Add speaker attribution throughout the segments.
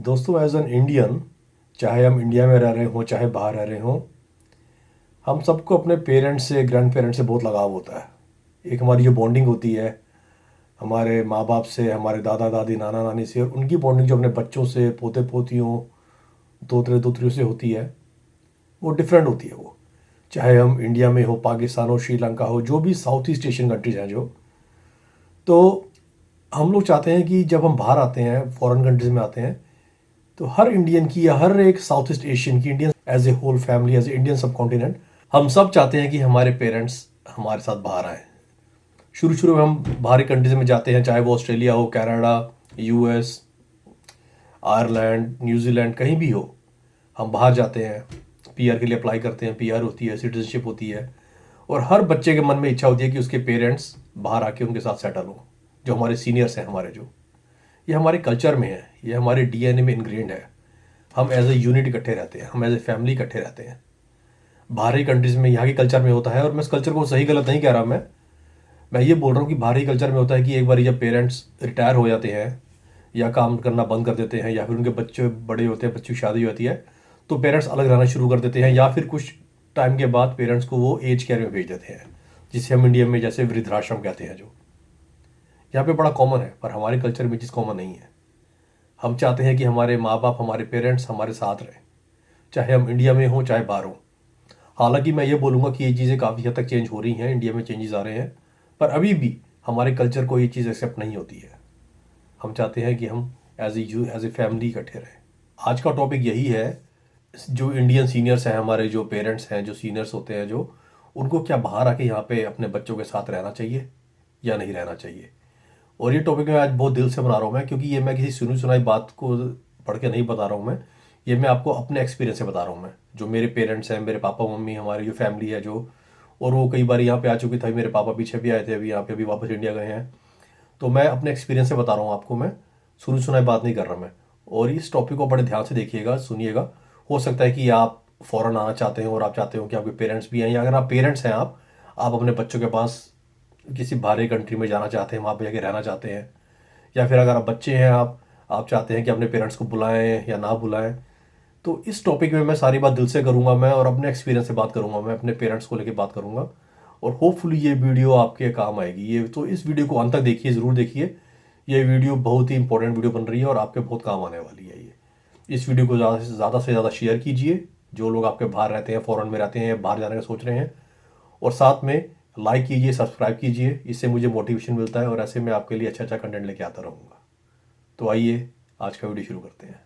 Speaker 1: दोस्तों, as an Indian, चाहे हम इंडिया में रह रहे हों चाहे बाहर रह रहे हों, हम सबको अपने पेरेंट्स से ग्रैंड पेरेंट्स से बहुत लगाव होता है। एक हमारी जो बॉन्डिंग होती है हमारे माँ बाप से, हमारे दादा दादी नाना नानी से, और उनकी बॉन्डिंग जो अपने बच्चों से, पोते पोतियों, दोतरे दोतरियों से होती है, वो डिफरेंट होती है। वो चाहे हम इंडिया में हो, पाकिस्तान हो, श्रीलंका हो, जो भी साउथ ईस्ट एशियन कंट्रीज हैं जो, तो हम लोग चाहते हैं कि जब हम बाहर आते हैं, फॉरेन कंट्रीज में आते हैं, तो हर इंडियन की या हर एक साउथ ईस्ट एशियन की, Indian as a whole family, as a Indian subcontinent, हम सब चाहते हैं कि हमारे पेरेंट्स हमारे साथ बाहर आए। शुरू शुरू में हम बाहरी कंट्रीज में जाते हैं, चाहे वो ऑस्ट्रेलिया हो, कनाडा, यूएस, आयरलैंड, न्यूजीलैंड, कहीं भी हो, हम बाहर जाते हैं, पीआर के लिए अप्लाई करते हैं, पीआर होती है, सिटीजनशिप होती है, और हर बच्चे के मन में इच्छा होती है कि उसके पेरेंट्स बाहर आके उनके साथ सेटल हो। जो हमारे सीनियर्स हैं, हमारे जो, ये हमारे कल्चर में है, ये हमारे डीएनए में इनग्रेन्ड है। हम एज ए यूनिट इकट्ठे रहते हैं, हम एज ए फैमिली इकट्ठे रहते हैं। बाहरी कंट्रीज़ में, यहाँ के कल्चर में होता है, और मैं इस कल्चर को सही गलत नहीं कह रहा, मैं ये बोल रहा हूँ कि बाहरी कल्चर में होता है कि एक बार जब पेरेंट्स रिटायर हो जाते हैं या काम करना बंद कर देते हैं, या फिर उनके बच्चे बड़े होते हैं, बच्चों की शादी होती है, तो पेरेंट्स अलग रहना शुरू कर देते हैं, या फिर कुछ टाइम के बाद पेरेंट्स को वो एज केयर में भेज देते हैं, जिसे हम इंडिया में जैसे वृद्धाश्रम कहते हैं। जो यहाँ पे बड़ा कॉमन है, पर हमारे कल्चर में चीज़ कॉमन नहीं है। हम चाहते हैं कि हमारे माँ बाप, हमारे पेरेंट्स हमारे साथ रहें, चाहे हम इंडिया में हों चाहे बाहर हों। हालांकि मैं ये बोलूँगा कि ये चीज़ें काफ़ी हद तक चेंज हो रही हैं, इंडिया में चेंजेस आ रहे हैं, पर अभी भी हमारे कल्चर को ये चीज़ एक्सेप्ट नहीं होती है। हम चाहते हैं कि हम एज ए फैमिली इकट्ठे रहें। आज का टॉपिक यही है, जो इंडियन सीनियर्स हैं, हमारे जो पेरेंट्स हैं, जो सीनियर्स होते हैं, जो उनको क्या बाहर आके यहाँ पे अपने बच्चों के साथ रहना चाहिए या नहीं रहना चाहिए। और ये टॉपिक मैं आज बहुत दिल से बना रहा हूँ मैं, क्योंकि ये मैं किसी सुनी सुनाई बात को पढ़ के नहीं बता रहा हूँ मैं, ये मैं आपको अपने एक्सपीरियंस से बता रहा हूँ मैं। जो मेरे पेरेंट्स हैं, मेरे पापा मम्मी, हमारी जो फैमिली है जो, और वो कई बार यहाँ पे आ चुकी थी, मेरे पापा पीछे भी आए थे, अभी यहाँ पे अभी वापस इंडिया गए हैं, तो मैं अपने एक्सपीरियंस से बता रहा हूँ आपको, मैं सुनी सुनाई बात नहीं कर रहा मैं। और इस टॉपिक को बड़े ध्यान से देखिएगा, सुनिएगा। हो सकता है कि आप फ़ौरन आना चाहते हैं और आप चाहते हो कि आपके पेरेंट्स भी आएँ, या अगर आप पेरेंट्स हैं, आप अपने बच्चों के पास किसी बाहरी कंट्री में जाना चाहते हैं, वहाँ पे जाके रहना चाहते हैं, या फिर अगर आप बच्चे हैं, आप चाहते हैं कि अपने पेरेंट्स को बुलाएं या ना बुलाएं, तो इस टॉपिक में मैं सारी बात दिल से करूँगा मैं, और अपने एक्सपीरियंस से बात करूँगा मैं, अपने पेरेंट्स को लेकर बात करूँगा, और होपफुली ये वीडियो आपके काम आएगी। ये तो इस वीडियो को अंत तक देखिए, ज़रूर देखिए। ये वीडियो बहुत ही इंपॉर्टेंट वीडियो बन रही है और आपके बहुत काम आने वाली है ये। इस वीडियो को ज़्यादा से ज़्यादा शेयर कीजिए, जो लोग आपके बाहर रहते हैं, फ़ॉरेन में रहते हैं, बाहर जाने का सोच रहे हैं, और साथ में लाइक कीजिए, सब्सक्राइब कीजिए। इससे मुझे मोटिवेशन मिलता है, और ऐसे मैं आपके लिए अच्छा अच्छा कंटेंट लेके आता रहूँगा। तो आइए आज का वीडियो शुरू करते हैं।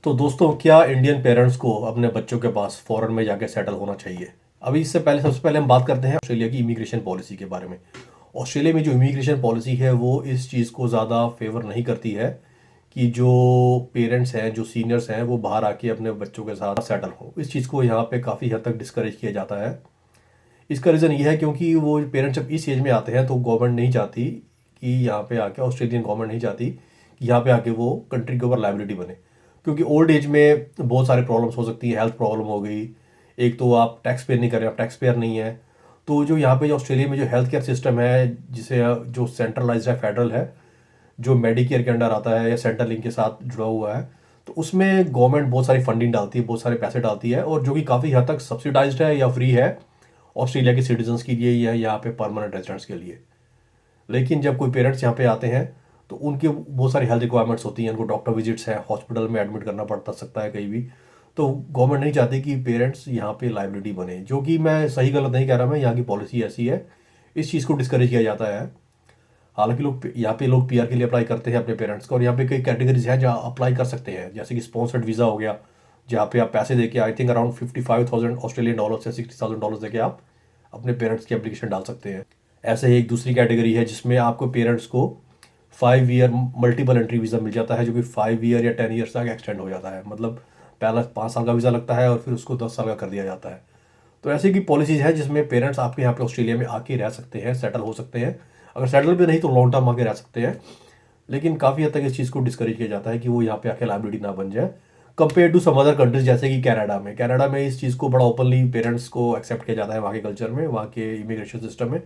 Speaker 1: तो दोस्तों, क्या इंडियन पेरेंट्स को अपने बच्चों के पास फॉरेन में जाके सेटल होना चाहिए? अभी इससे पहले, सबसे पहले हम बात करते हैं ऑस्ट्रेलिया की इमिग्रेशन पॉलिसी के बारे में। ऑस्ट्रेलिया में जो इमिग्रेशन पॉलिसी है वो इस चीज़ को ज़्यादा फेवर नहीं करती है कि जो पेरेंट्स हैं, जो सीनियर्स हैं, वो बाहर आके अपने बच्चों के साथ सेटल हों। इस चीज़ को यहाँ पे काफ़ी हद तक डिस्करेज किया जाता है। इसका रीज़न ये है क्योंकि वो पेरेंट्स जब इस एज में आते हैं, तो गवर्नमेंट नहीं चाहती कि यहाँ पे आके, ऑस्ट्रेलियन गवर्नमेंट नहीं चाहती कि यहाँ पे आके वो कंट्री के ऊपर लाइबिलिटी बने, क्योंकि ओल्ड एज में बहुत सारे प्रॉब्लम्स हो सकती हैं। हेल्थ प्रॉब्लम हो गई, एक तो आप टैक्स पेयर नहीं कर रहे, आप टैक्स पेयर नहीं है, तो जो यहाँ पे जो ऑस्ट्रेलिया में जो हेल्थ केयर सिस्टम है, जिसे जो सेंट्रलाइज्ड है, फेडरल है, जो मेडिकेयर के अंडर आता है या सेंट्रल लिंक के साथ जुड़ा हुआ है, तो उसमें गवर्नमेंट बहुत सारी फंडिंग डालती है, बहुत सारे पैसे डालती है, और जो कि काफ़ी हद तक सब्सिडाइज्ड है या फ्री है ऑस्ट्रेलिया के सिटीजन्स के लिए या यहाँ पे परमानेंट रेजिडेंट्स के लिए। लेकिन जब कोई पेरेंट्स यहाँ पे आते हैं, तो उनके बहुत सारी हेल्थ रिक्वायरमेंट्स होती हैं, उनको डॉक्टर विजिट्स हैं, हॉस्पिटल में एडमिट करना पड़ता सकता है कहीं भी, तो गवर्नमेंट नहीं चाहती कि पेरेंट्स यहाँ पे लाइबिलिटी बने, जो कि मैं सही गलत नहीं कह रहा, मैं यहाँ की पॉलिसी ऐसी है, इस चीज़ को डिस्करेज किया जाता है। हालांकि लोग यहाँ पे लोग पीआर के लिए अप्लाई करते हैं अपने पेरेंट्स को, और यहाँ पे कई कैटेगरीज हैं जहाँ अप्लाई कर सकते हैं, जैसे कि स्पॉन्सर्ड वीज़ा हो गया, जहाँ पे आप पैसे देके, I think around 55,000 Australian dollar से $60,000 देके आप अपने पेरेंट्स की एप्लीकेशन डाल सकते हैं। ऐसे ही एक दूसरी कैटेगरी है जिसमें आपको पेरेंट्स को 5 ईयर मल्टीपल एंट्री वीज़ा मिल जाता है, जो कि 5 ईयर या 10 ईयर्स तक एक्सटेंड हो जाता है। मतलब पहला 5 साल का वीज़ा लगता है और फिर उसको 10 साल का कर दिया जाता है। तो ऐसी की पॉलिसीज़ है जिसमें पेरेंट्स आपके यहाँ पे ऑस्ट्रेलिया में आके रह सकते हैं, सेटल हो सकते हैं। अगर सेटल भी नहीं तो लॉन्ग टर्म आके रह सकते हैं, लेकिन काफ़ी हद तक इस चीज़ को डिस्करेज किया जाता है कि वो यहाँ पे आके लाइबिलिटी ना बन जाए, compare to some other countries जैसे कि कनाडा में इस चीज़ को बड़ा ओपनली पेरेंट्स को एक्सेप्ट किया जाता है, वहाँ के कल्चर में, वहाँ के इमिग्रेशन सिस्टम में।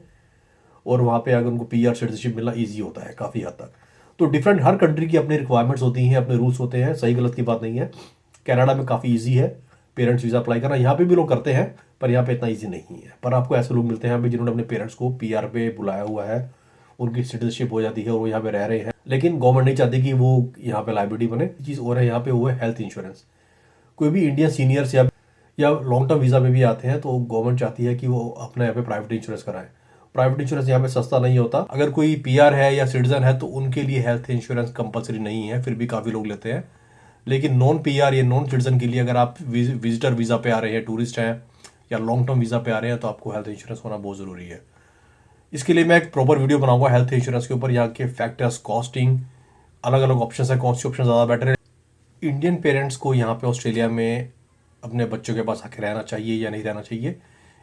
Speaker 1: और वहाँ पे अगर उनको पीआर सिटीजनशिप मिलना ईजी होता है काफ़ी हद तक। तो डिफरेंट हर कंट्री की अपनी रिक्वायरमेंट्स होती हैं, अपने रूल्स होते हैं, सही गलत की बात नहीं है। कनाडा में काफ़ी ईजी है पेरेंट्स वीज़ा अप्लाई करना, यहाँ पे भी लोग करते हैं पर यहाँ पे इतना ईजी नहीं है। पर आपको ऐसे लोग मिलते हैं यहाँ पे जिन्होंने अपने पेरेंट्स को पीआर पे बुलाया हुआ है, उनकी सिटीजनशिप हो जाती है और वो यहाँ पे रह रहे हैं, लेकिन गवर्नमेंट नहीं चाहती कि वो यहाँ पे लाइबिलिटी बने। चीज़ और है यहाँ पे वो है हेल्थ इंश्योरेंस। कोई भी इंडियन सीनियर्स या लॉन्ग टर्म वीज़ा में भी आते हैं तो गवर्नमेंट चाहती है कि वो अपने यहाँ पे प्राइवेट इंश्योरेंस कराएं। प्राइवेट इंश्योरेंस यहाँ पे सस्ता नहीं होता। अगर कोई पीआर है या सिटीजन है तो उनके लिए हेल्थ इंश्योरेंस कंपलसरी नहीं है, फिर भी काफ़ी लोग लेते हैं। लेकिन नॉन पीआर या नॉन सिटीजन के लिए अगर आप विजिटर वीज़ा पे आ रहे हैं, टूरिस्ट हैं या लॉन्ग टर्म वीज़ा पे आ रहे हैं, तो आपको हेल्थ इंश्योरेंस होना बहुत ज़रूरी है। इसके लिए मैं एक प्रॉपर वीडियो बनाऊंगा हेल्थ इंश्योरेंस के ऊपर, यहाँ के फैक्टर्स, कॉस्टिंग, अलग अलग ऑप्शन है, कौन सी ऑप्शन ज़्यादा बेटर है। इंडियन पेरेंट्स को यहाँ पे ऑस्ट्रेलिया में अपने बच्चों के पास आके रहना चाहिए या नहीं रहना चाहिए,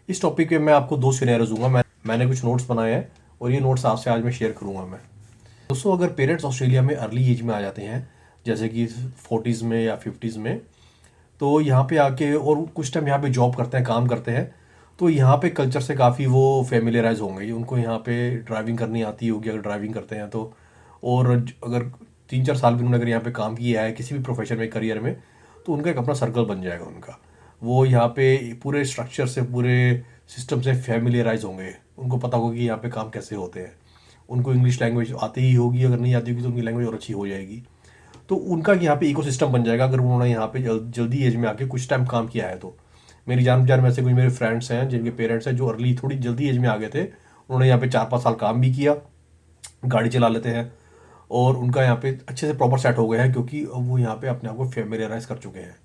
Speaker 1: इस टॉपिक पे मैं आपको 2 सिनेरियोज दूंगा। मैंने कुछ नोट्स बनाए हैं और ये नोट्स आपसे आज मैं शेयर करूंगा। मैं दोस्तों, अगर पेरेंट्स ऑस्ट्रेलिया में अर्ली एज में आ जाते हैं, जैसे कि 40s में या 50s में, तो यहाँ पे आके और कुछ टाइम यहाँ पे जॉब करते हैं, काम करते हैं, तो यहाँ पे कल्चर से काफ़ी वो फेमिलियराइज होंगे। उनको यहाँ पे ड्राइविंग करनी आती होगी अगर ड्राइविंग करते हैं तो। और अगर 3-4 साल भी उन्होंने अगर यहाँ पे काम किया है किसी भी प्रोफेशन में, करियर में, तो उनका एक अपना सर्कल बन जाएगा उनका। वो यहाँ पे पूरे स्ट्रक्चर से, पूरे सिस्टम से फेमिलियराइज होंगे। उनको पता होगा कि यहाँ पे काम कैसे होते हैं। उनको इंग्लिश लैंग्वेज आती ही होगी, अगर नहीं आती होगी तो उनकी लैंग्वेज और अच्छी हो जाएगी। तो उनका यहाँ पे इकोसिस्टम बन जाएगा अगर उन्होंने यहाँ पे जल्दी एज में आके कुछ टाइम काम किया है तो। मेरी जान पहचान में ऐसे कुछ मेरे फ्रेंड्स हैं जिनके पेरेंट्स हैं जो अर्ली थोड़ी जल्दी एज में आ गए थे। उन्होंने यहाँ पे 4-5 साल काम भी किया, गाड़ी चला लेते हैं और उनका यहाँ पे अच्छे से प्रॉपर सेट हो गए हैं, क्योंकि वो यहाँ पे अपने आप को फेमिलियराइज कर चुके हैं।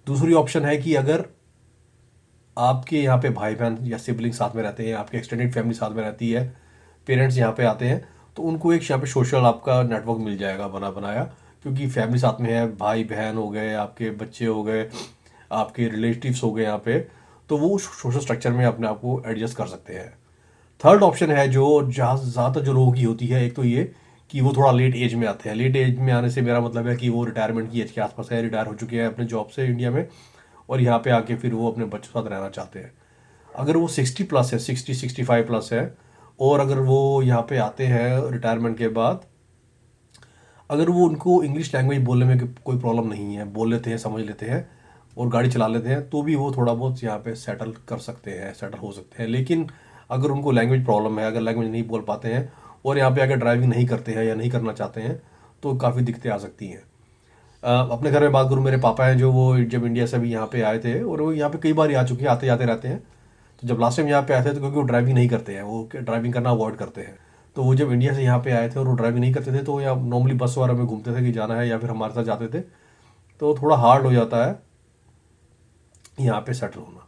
Speaker 1: दूसरी ऑप्शन है कि अगर आपके यहाँ पे भाई बहन या सिबलिंग साथ में रहते हैं, आपके एक्सटेंडेड फैमिली साथ में रहती है, पेरेंट्स यहाँ पे आते हैं, तो उनको एक यहाँ पे सोशल आपका नेटवर्क मिल जाएगा बना बनाया, क्योंकि फैमिली साथ में है, भाई बहन हो गए, आपके बच्चे हो गए, आपके रिलेटिव्स हो गए यहाँ पे, तो वो सोशल स्ट्रक्चर में अपने आप को एडजस्ट कर सकते हैं। थर्ड ऑप्शन है जो जहाँ ज़्यादातर जो लोगों की होती है, एक तो ये कि वो थोड़ा लेट एज में आते हैं। लेट एज में आने से मेरा मतलब है कि वो रिटायरमेंट की एज के आसपास है, रिटायर हो चुके हैं अपने जॉब से इंडिया में, और यहाँ पे आके फिर वो अपने बच्चों के साथ रहना चाहते हैं। अगर वो 60+ है, 60-65+ है, और अगर वो यहाँ पे आते हैं रिटायरमेंट के बाद, अगर वो उनको इंग्लिश लैंग्वेज बोलने में कोई प्रॉब्लम नहीं है, बोल लेते हैं, समझ लेते हैं और गाड़ी चला लेते हैं, तो भी वो थोड़ा बहुत यहाँ पे सेटल कर सकते हैं, सेटल हो सकते हैं। लेकिन अगर उनको लैंग्वेज प्रॉब्लम है, अगर लैंग्वेज नहीं बोल पाते हैं और यहाँ पे अगर ड्राइविंग नहीं करते हैं या नहीं करना चाहते हैं, तो काफ़ी दिक्कतें आ सकती हैं। अपने घर में बात करूँ, मेरे पापा हैं जो वो जब इंडिया से भी यहाँ पे आए थे और वो यहाँ पे कई बार आ चुके हैं, आते जाते रहते हैं। तो जब लास्ट टाइम यहाँ पे आए थे तो क्योंकि वो ड्राइविंग नहीं करते हैं, वो ड्राइविंग करना अवॉइड करते हैं, तो वो जब इंडिया से यहाँ पे आए थे और वो ड्राइविंग नहीं करते थे तो यहाँ नॉर्मली बस वगैरह में घूमते थे कि जाना है, या फिर हमारे साथ जाते थे। तो थोड़ा हार्ड हो जाता है यहाँ पे सेटल होना।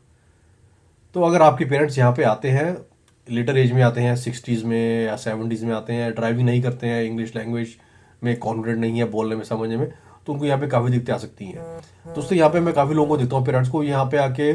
Speaker 1: तो अगर आपके पेरेंट्स यहाँ पे आते हैं, लेटर एज में आते हैं, 60s में या 70s में आते हैं, ड्राइविंग नहीं करते हैं, इंग्लिश लैंग्वेज में कॉन्फिडेंट नहीं है बोलने में, समझने में, तो उनको यहाँ पे काफ़ी दिक्कतें आ सकती हैं। दोस्तों, यहाँ पे मैं काफ़ी लोगों को देखता हूँ पेरेंट्स को यहाँ पे आके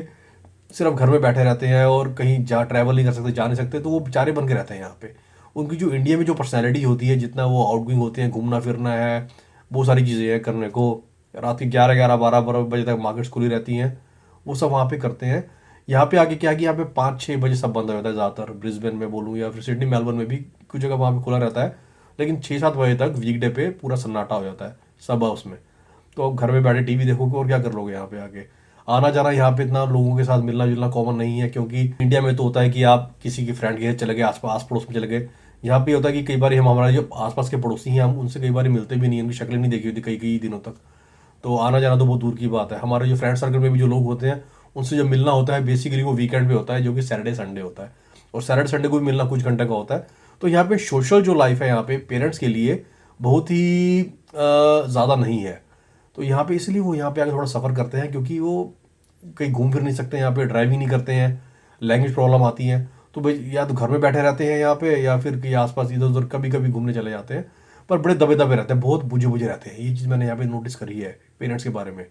Speaker 1: सिर्फ घर में बैठे रहते हैं और कहीं ट्रैवल नहीं कर सकते, जा नहीं सकते, तो वो बेचारे बन के रहते हैं यहाँ पे। उनकी जो इंडिया में जो पर्सनैलिटी होती है, जितना वो आउटगोइंग होते हैं, घूमना फिरना है, बहुत सारी चीज़ें हैं करने को, रात के 11-12 बजे तक मार्केट्स खुली रहती हैं, वो सब वहाँ पे करते हैं। यहाँ पे आके क्या कि यहाँ पे 5-6 बजे सब बंद हो जाता है ज़्यादातर, ब्रिस्बेन में बोलूँ या फिर सिडनी मेलबर्न में भी कुछ जगह वहाँ पे खुला रहता है, लेकिन 6-7 बजे तक वीकडे पे पूरा सन्नाटा हो जाता है सब उसमें। तो आप घर में बैठे टीवी देखोगे और क्या कर लोगे यहाँ पे आके। आना जाना यहाँ पे इतना लोगों के साथ मिलना जुलना कॉमन नहीं है, क्योंकि इंडिया में तो होता है कि आप किसी के फ्रेंड के घर चले गए, आस पड़ोस में चले गए। यहाँ पे होता है कि कई बार हम हमारे जो आसपास के पड़ोसी हैं, हम उनसे कई बार मिलते भी नहीं, उनकी शक्लें नहीं देखी होती कई कई दिनों तक। तो आना जाना तो बहुत दूर की बात है। हमारे जो फ्रेंड सर्कल में भी जो लोग होते हैं, उनसे जो मिलना होता है बेसिकली वो वीकेंड पे होता है, जो कि सैटरडे संडे होता है, और सैटरडे संडे को भी मिलना कुछ घंटे का होता है। तो यहाँ पे सोशल जो लाइफ है यहाँ पे पेरेंट्स के लिए बहुत ही ज़्यादा नहीं है। तो यहाँ पे इसलिए वो यहाँ पे आके थोड़ा सफ़र करते हैं, क्योंकि वो कहीं घूम फिर नहीं सकते, यहाँ पे ड्राइविंग नहीं करते हैं, लैंग्वेज प्रॉब्लम आती है, तो भाई या तो घर में बैठे रहते हैं यहाँ पे, या फिर कहीं आसपास इधर उधर कभी कभी घूमने चले जाते हैं, पर बड़े दबे दबे रहते हैं, बहुत बुझे बुझे रहते हैं। ये चीज़ मैंने यहाँ पे नोटिस करी है पेरेंट्स के बारे में।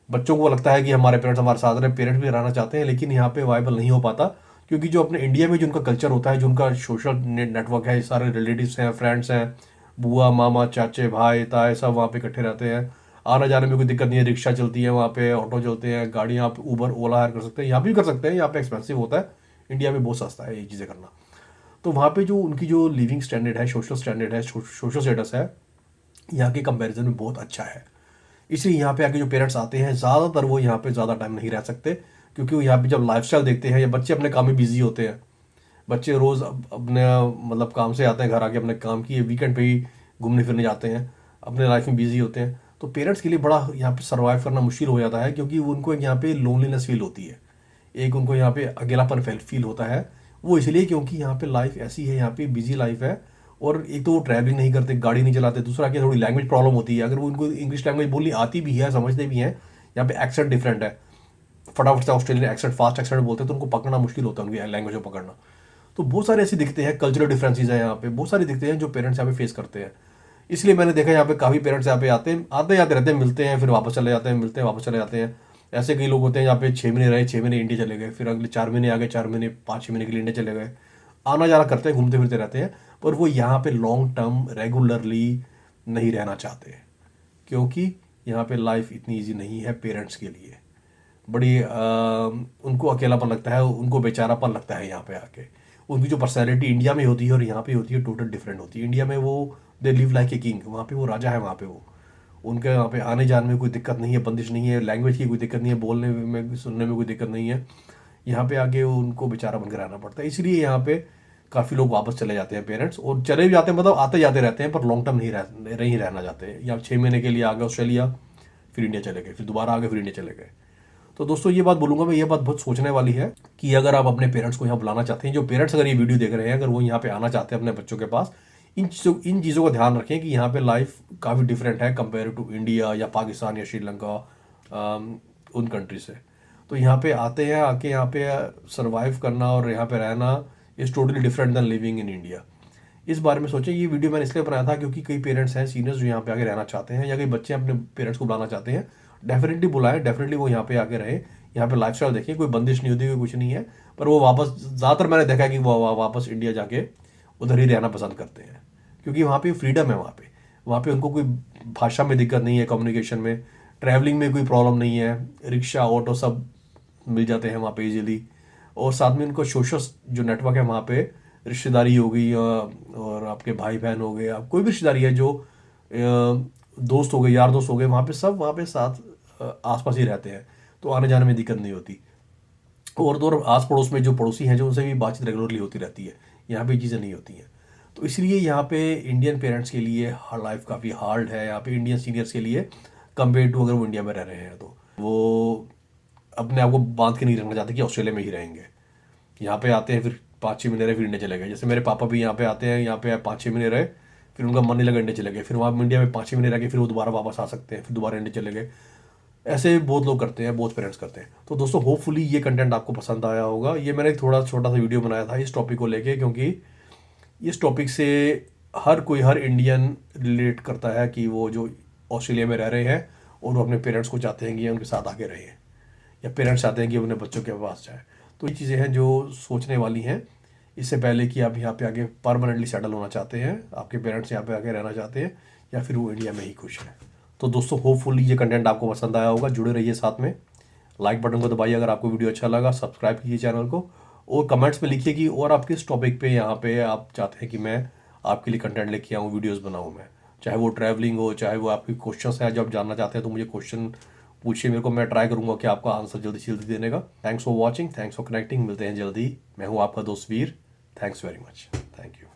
Speaker 1: बच्चों को लगता है कि हमारे पेरेंट्स हमारे साथ रहे, पेरेंट्स भी रहना चाहते हैं, लेकिन यहाँ पे वायबल नहीं हो पाता, क्योंकि जो अपने इंडिया में जो उनका कल्चर होता है, जो उनका सोशल नेटवर्क है, सारे रिलेटिव्स हैं, फ्रेंड्स हैं, बुआ मामा चाचे भाई ताए सब वहाँ पे इकट्ठे रहते हैं। आने जाने में कोई दिक्कत नहीं है, रिक्शा चलती है वहाँ पे, ऑटो चलते हैं, गाड़ियाँ आप ऊबर ओला हायर कर सकते हैं, यहाँ भी कर सकते हैं, यहाँ पे एक्सपेंसिव होता है, इंडिया में बहुत सस्ता है ये चीज़ें करना। तो वहाँ पे जो उनकी जो लिविंग स्टैंडर्ड है, सोशल स्टैंडर्ड है, सोशल स्टेटस है, यहाँ के कंपैरिजन में बहुत अच्छा है। इसलिए यहाँ पे आके जो पेरेंट्स आते हैं ज़्यादातर वो यहाँ पे ज़्यादा टाइम नहीं रह सकते, क्योंकि वो यहाँ पे जब लाइफस्टाइल देखते हैं, या बच्चे अपने काम में बिजी होते हैं, बच्चे रोज़ अपने मतलब काम से आते हैं घर आके अपने काम की, वीकेंड पे ही घूमने फिरने जाते हैं, अपने लाइफ में बिजी होते हैं। तो पेरेंट्स के लिए बड़ा यहाँ पे सर्वाइव करना मुश्किल हो जाता है, क्योंकि उनको एक यहाँ पे लोनलीनेस फील होती है, एक उनको यहाँ पे अकेलापन फील होता है। वो इसलिए क्योंकि यहाँ पे लाइफ ऐसी है, यहाँ पे बिजी लाइफ है, और एक तो वो ट्रैवलिंग नहीं करते, गाड़ी नहीं चलाते, दूसरा क्या थोड़ी लैंग्वेज प्रॉब्लम होती है। अगर वो उनको इंग्लिश लैंग्वेज बोलनी आती भी है, समझते भी हैं, यहाँ पे एक्सेंट डिफरेंट है, फटाफट से ऑस्ट्रेलियन एक्सेंट, फास्ट एक्सेंट बोलते हैं, तो उनको पकड़ना मुश्किल होता है, उनकी लैंग्वेज को पकड़ना। तो बहुत सारे ऐसे दिखते हैं, कल्चरल डिफरेंसेस हैं यहाँ पे, बहुत सारे दिखते हैं जो पेरेंट्स यहाँ पे फेस करते हैं। इसलिए मैंने देखा यहाँ पे काफ़ी पेरेंट्स यहाँ पे आते जाते रहते हैं, मिलते हैं, फिर वापस चले जाते हैं, मिलते हैं, वापस चले जाते हैं। ऐसे कई लोग होते हैं यहाँ पे 6 महीने रहे, 6 महीने इंडिया चले गए, फिर अगले 4 महीने आ गए, 4 महीने 5-6 महीने के लिए इंडिया चले गए, आना जाना करते हैं, घूमते फिरते रहते हैं। पर वो यहाँ पे लॉन्ग टर्म रेगुलरली नहीं रहना चाहते, क्योंकि यहाँ पे लाइफ इतनी ईजी नहीं है पेरेंट्स के लिए। बड़ी उनको अकेलापन लगता है, उनको बेचारापन लगता है यहाँ पे आके। उनकी जो पर्सनैलिटी इंडिया में होती है और यहाँ पे होती है, टोटल डिफरेंट होती है। इंडिया में वो they live like a king, वहाँ पे वो राजा है, वहाँ पे वो, उनके यहाँ पे आने जाने में कोई दिक्कत नहीं है, बंदिश नहीं है, लैंग्वेज की कोई दिक्कत नहीं है, बोलने में सुनने में कोई दिक्कत नहीं है। यहाँ पे आके उनको बेचारा बनकर रहना पड़ता है। इसलिए यहाँ पे काफ़ी लोग वापस चले जाते हैं पेरेंट्स, और चले भी जाते हैं, मतलब आते जाते रहते हैं, पर लॉन्ग टर्म नहीं रहना चाहते हैं। या 6 महीने के लिए आ गए ऑस्ट्रेलिया, फिर इंडिया चले गए, फिर दोबारा आ गए, फिर इंडिया चले गए। तो दोस्तों ये बात बोलूँगा मैं, ये बात बहुत सोचने वाली है कि अगर आप अपने पेरेंट्स को यहाँ बुलाना चाहते हैं, जो पेरेंट्स अगर ये वीडियो देख रहे हैं, अगर वो यहाँ पे आना चाहते हैं अपने बच्चों के पास, इन चीज़ों का ध्यान रखें कि यहाँ पे लाइफ काफ़ी डिफरेंट है कंपेयर टू इंडिया या पाकिस्तान या श्रीलंका, उन कंट्री से। तो यहाँ पे आते हैं, आके यहाँ पे सर्वाइव करना और यहाँ पे रहना is totally different than living in India. इस बारे में सोचें। ये वीडियो मैंने इसलिए बनाया था क्योंकि कई पेरेंट्स हैं सीनियर्स जो यहाँ पे आके रहना चाहते हैं, या कई बच्चे अपने पेरेंट्स को बुलाना चाहते हैं। डेफिनेटली बुलाएं, डेफिनेटली वो यहाँ पे आके रहे, यहाँ पे लाइफस्टाइल देखें, कोई बंदिश नहीं होती, कोई कुछ नहीं है। पर वो वापस, ज़्यादातर मैंने देखा है कि वो वापस इंडिया जाके उधर ही रहना पसंद करते हैं, क्योंकि वहाँ पे फ्रीडम है। वहाँ पे उनको कोई भाषा में दिक्कत नहीं है, कम्युनिकेशन में, ट्रैवलिंग में कोई प्रॉब्लम नहीं है, रिक्शा ऑटो सब मिल जाते हैं वहाँ पे इजीली। और साथ में उनको सोशल जो नेटवर्क है वहाँ पे, रिश्तेदारी हो गई और आपके भाई बहन हो गए, आप कोई भी रिश्तेदारी है, जो दोस्त हो गए, यार दोस्त हो गए, वहाँ पे सब वहाँ पे साथ आसपास ही रहते हैं, तो आने जाने में दिक्कत नहीं होती। और तो और आस पड़ोस में जो पड़ोसी हैं, जो उनसे भी बातचीत रेगुलरली होती रहती है, यहाँ पे चीज़ें नहीं होती हैं। तो इसलिए यहाँ पे इंडियन पेरेंट्स के लिए लाइफ काफ़ी हार्ड है यहाँ पे, इंडियन सीनियर्स के लिए, कंपेयर टू अगर वो इंडिया में रह रहे हैं। तो वो अपने आप को बांध के नहीं रखना चाहते कि ऑस्ट्रेलिया में ही रहेंगे। यहाँ पे आते हैं, फिर 5-6 महीने रहे, फिर इंडिया चले गए। जैसे मेरे पापा भी यहाँ पे आते हैं, यहाँ पे 5-6 महीने रहे, फिर उनका मन नहीं लगा, इंडिया चले गए, फिर वहाँ इंडिया में 5-6 महीने रह के फिर वो दोबारा वापस आ सकते हैं, फिर दोबारा इंडिया चले गए। ऐसे बहुत लोग करते हैं, बहुत पेरेंट्स करते हैं। तो दोस्तों होपफुली ये कंटेंट आपको पसंद आया होगा। ये मैंने एक थोड़ा छोटा सा वीडियो बनाया था इस टॉपिक को लेके, क्योंकि इस टॉपिक से हर इंडियन रिलेट करता है कि वो जो ऑस्ट्रेलिया में रह रहे हैं और वो अपने पेरेंट्स को चाहते हैं कि उनके साथ आके रहें, या पेरेंट्स चाहते हैं कि अपने बच्चों के पास जाए। तो ये चीज़ें हैं जो सोचने वाली हैं, इससे पहले कि आप यहाँ पे आगे परमानेंटली सेटल होना चाहते हैं, आपके पेरेंट्स यहाँ पे आके रहना चाहते हैं, या फिर वो इंडिया में ही खुश हैं। तो दोस्तों होपफुली ये कंटेंट आपको पसंद आया होगा। जुड़े रहिए साथ में, लाइक बटन को दबाइए अगर आपको वीडियो अच्छा लगा, सब्सक्राइब कीजिए चैनल को, और कमेंट्स में लिखिए कि और आप किस टॉपिक पे यहाँ पे आप चाहते हैं कि मैं आपके लिए कंटेंट लेके आऊँ, वीडियोज़ बनाऊँ मैं, चाहे वो ट्रैवलिंग हो, चाहे वो आपकी क्वेश्चन है, जब जानना चाहते हैं तो मुझे क्वेश्चन पूछिए मेरे को, मैं ट्राई करूँगा कि आपका आंसर जल्दी से जल्दी देने का। Thanks for watching, thanks for connecting, मिलते हैं जल्दी। मैं हूँ आपका दोस्त Veer. Thanks very much, thank you.